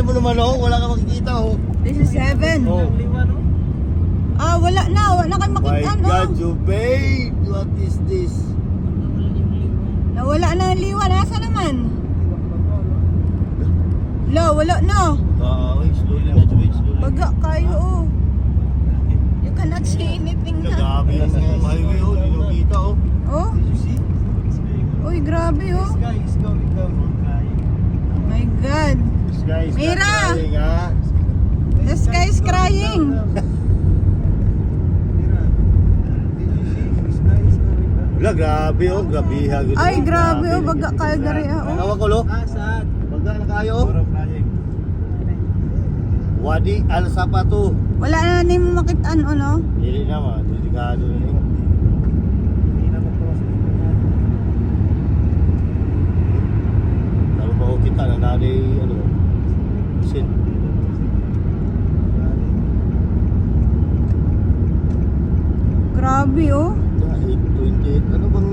Tignan mo naman oh, wala kang makikita oh. This is 7. Oh. Ah, wala na kayo My makita, no? God, you babe! What is this? Nawala na ang liwan. Asa naman? La, wala na. Slowly na, Jubay, slowly. Baga kayo, oh. You cannot see anything na. Grabe yung highway oh, hindi mo kita oh. Oh? Did you see? Uy, grabe, oh. Sky is going down. Oh my God. The sky is Mira! not crying, ha? The sky is crying. Wala, grabe oh, grabe ha. Ay, grabe, oh. Baga kayo dari, oh. Tawa ko lo. Saan? Baga na kayo oh. Wadi Al-Sapato. Wala na ni mo makitaan, oh, no? Dili naman, delikado na yun. Lalo pa ko kita na naday, ano, sin. Grabe, oh. 8:28, ano bang,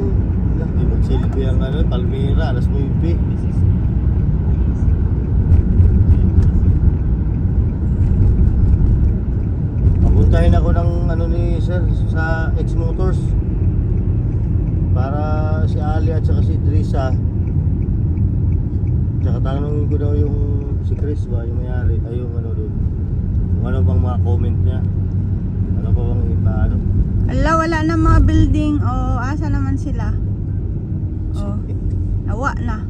hindi magsilbi ang ano, Palmera, alas 9. Papuntahin ako ng ano ni sir sa X Motors para si Ali at saka si Drisa, tsaka tanongin ko daw yung si Chris ba yung mayari ay yung ano doon, kung ano bang mga comment niya, ano ba bang iba ano. Ala, wala na mga building. Oh, asa naman sila? Oh, nawa na.